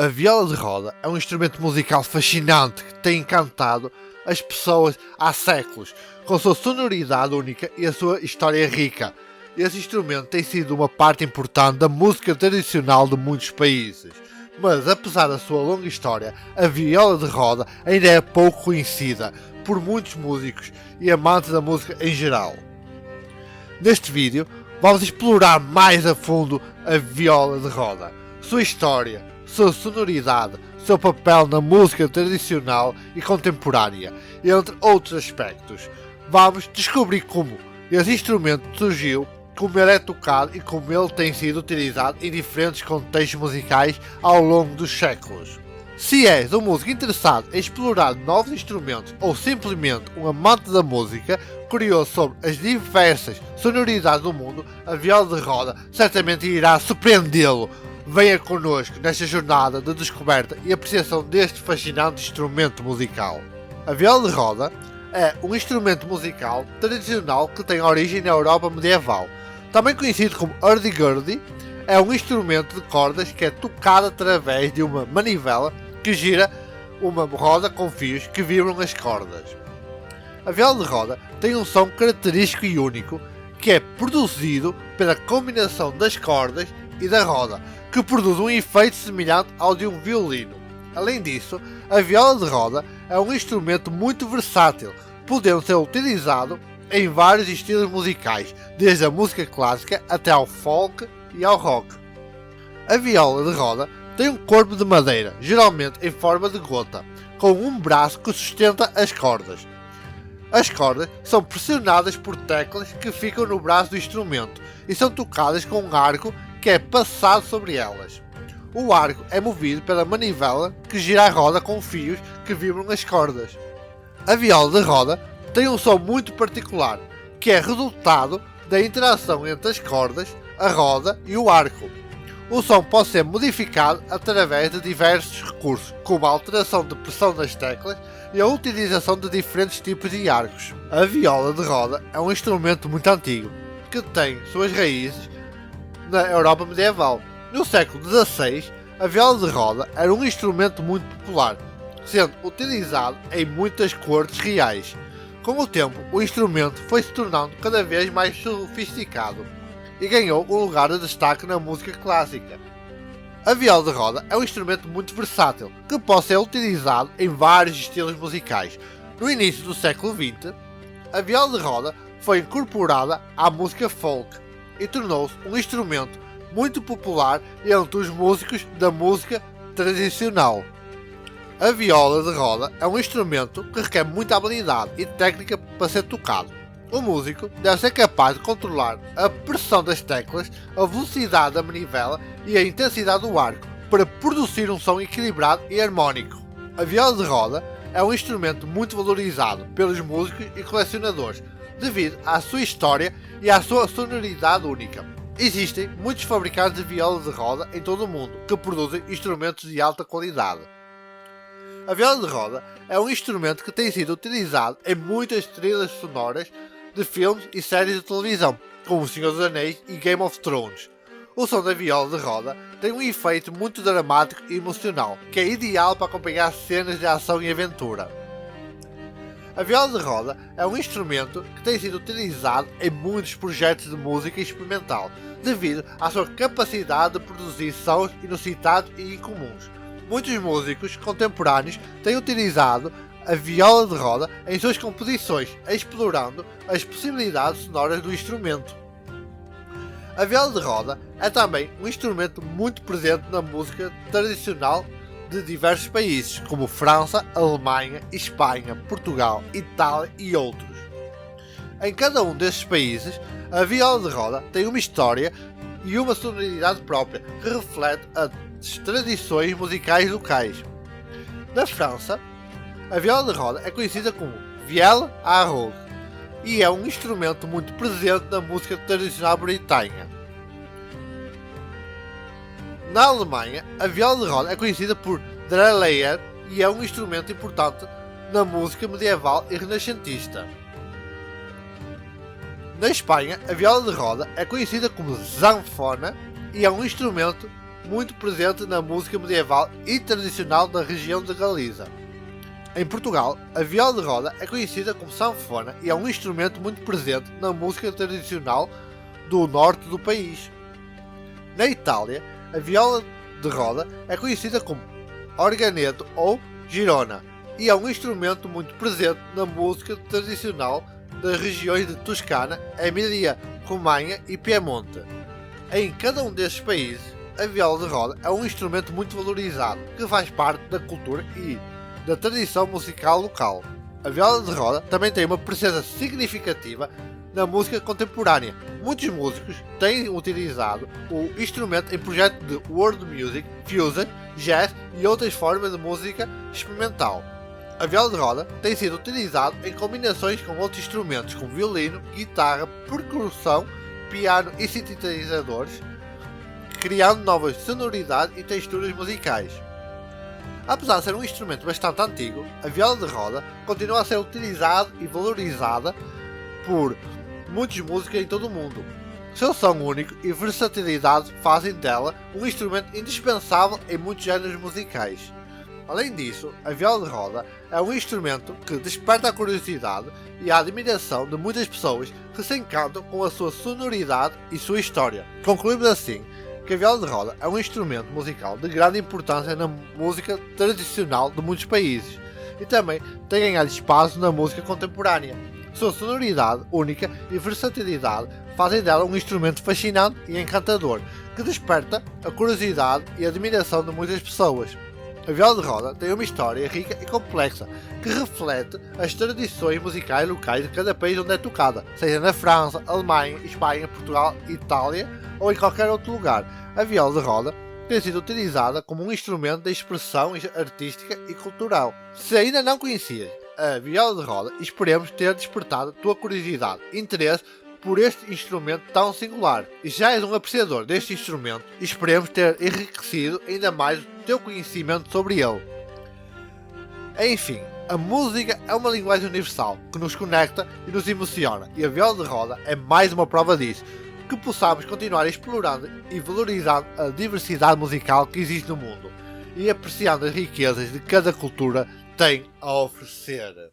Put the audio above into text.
A viola de roda é um instrumento musical fascinante que tem encantado as pessoas há séculos, com a sua sonoridade única e a sua história rica. Esse instrumento tem sido uma parte importante da música tradicional de muitos países, mas apesar da sua longa história, a viola de roda ainda é pouco conhecida por muitos músicos e amantes da música em geral. Neste vídeo, vamos explorar mais a fundo a viola de roda, sua história, sua sonoridade, seu papel na música tradicional e contemporânea, entre outros aspectos. Vamos descobrir como esse instrumento surgiu, como ele é tocado e como ele tem sido utilizado em diferentes contextos musicais ao longo dos séculos. Se és um músico interessado em explorar novos instrumentos ou simplesmente um amante da música, curioso sobre as diversas sonoridades do mundo, a viola de roda certamente irá surpreendê-lo. Venha connosco nesta jornada de descoberta e apreciação deste fascinante instrumento musical. A viola de roda é um instrumento musical tradicional que tem origem na Europa medieval. Também conhecido como hurdy-gurdy, é um instrumento de cordas que é tocado através de uma manivela que gira uma roda com fios que vibram as cordas. A viola de roda tem um som característico e único que é produzido pela combinação das cordas e da roda, que produz um efeito semelhante ao de um violino. Além disso, a viola de roda é um instrumento muito versátil, podendo ser utilizado em vários estilos musicais, desde a música clássica até ao folk e ao rock. A viola de roda tem um corpo de madeira, geralmente em forma de gota, com um braço que sustenta as cordas. As cordas são pressionadas por teclas que ficam no braço do instrumento e são tocadas com um arco que é passado sobre elas. O arco é movido pela manivela que gira a roda com fios que vibram as cordas. A viola de roda tem um som muito particular, que é resultado da interação entre as cordas, a roda e o arco. O som pode ser modificado através de diversos recursos, como a alteração de pressão das teclas e a utilização de diferentes tipos de arcos. A viola de roda é um instrumento muito antigo, que tem suas raízes na Europa medieval. No século XVI, a viola de roda era um instrumento muito popular, sendo utilizado em muitas cortes reais. Com o tempo, o instrumento foi se tornando cada vez mais sofisticado e ganhou um lugar de destaque na música clássica. A viola de roda é um instrumento muito versátil, que pode ser utilizado em vários estilos musicais. No início do século XX, a viola de roda foi incorporada à música folk e tornou-se um instrumento muito popular entre os músicos da música tradicional. A viola de roda é um instrumento que requer muita habilidade e técnica para ser tocado. O músico deve ser capaz de controlar a pressão das teclas, a velocidade da manivela e a intensidade do arco para produzir um som equilibrado e harmónico. A viola de roda é um instrumento muito valorizado pelos músicos e colecionadores devido à sua história e à sua sonoridade única. Existem muitos fabricantes de viola de roda em todo o mundo que produzem instrumentos de alta qualidade. A viola de roda é um instrumento que tem sido utilizado em muitas trilhas sonoras de filmes e séries de televisão, como O Senhor dos Anéis e Game of Thrones. O som da viola de roda tem um efeito muito dramático e emocional, que é ideal para acompanhar cenas de ação e aventura. A viola de roda é um instrumento que tem sido utilizado em muitos projetos de música experimental, devido à sua capacidade de produzir sons inusitados e incomuns. Muitos músicos contemporâneos têm utilizado a viola de roda em suas composições, explorando as possibilidades sonoras do instrumento. A viola de roda é também um instrumento muito presente na música tradicional de diversos países, como França, Alemanha, Espanha, Portugal, Itália e outros. Em cada um destes países, a viola de roda tem uma história e uma sonoridade própria que reflete as tradições musicais locais. Na França, a viola de roda é conhecida como vielle à rose e é um instrumento muito presente na música tradicional britânica. Na Alemanha, a viola de roda é conhecida por Dreieck e é um instrumento importante na música medieval e renascentista. Na Espanha, a viola de roda é conhecida como zanfona e é um instrumento muito presente na música medieval e tradicional da região de Galiza. Em Portugal, a viola de roda é conhecida como sanfona e é um instrumento muito presente na música tradicional do norte do país. Na Itália, a viola de roda é conhecida como organeto ou girona e é um instrumento muito presente na música tradicional das regiões de Toscana, Emília, Romanha e Piemonte. Em cada um destes países, a viola de roda é um instrumento muito valorizado que faz parte da cultura e da tradição musical local. A viola de roda também tem uma presença significativa na música contemporânea. Muitos músicos têm utilizado o instrumento em projetos de world music, fusion, jazz e outras formas de música experimental. A viola de roda tem sido utilizada em combinações com outros instrumentos como violino, guitarra, percussão, piano e sintetizadores, criando novas sonoridades e texturas musicais. Apesar de ser um instrumento bastante antigo, a viola de roda continua a ser utilizada e valorizada por muitos músicos em todo o mundo. Seu som único e versatilidade fazem dela um instrumento indispensável em muitos géneros musicais. Além disso, a viola de roda é um instrumento que desperta a curiosidade e a admiração de muitas pessoas que se encantam com a sua sonoridade e sua história. Concluímos assim que a viola de roda é um instrumento musical de grande importância na música tradicional de muitos países e também tem ganhado espaço na música contemporânea. Sua sonoridade única e versatilidade fazem dela um instrumento fascinante e encantador que desperta a curiosidade e a admiração de muitas pessoas. A viola de roda tem uma história rica e complexa que reflete as tradições musicais locais de cada país onde é tocada, seja na França, Alemanha, Espanha, Portugal, Itália ou em qualquer outro lugar. A viola de roda tem sido utilizada como um instrumento de expressão artística e cultural. Se ainda não conhecias a viola de roda, esperemos ter despertado a tua curiosidade e interesse por este instrumento tão singular. E já és um apreciador deste instrumento, esperemos ter enriquecido ainda mais o teu conhecimento sobre ele. Enfim, a música é uma linguagem universal que nos conecta e nos emociona, e a viola de roda é mais uma prova disso. Que possamos continuar explorando e valorizando a diversidade musical que existe no mundo e apreciando as riquezas de cada cultura tem a oferecer.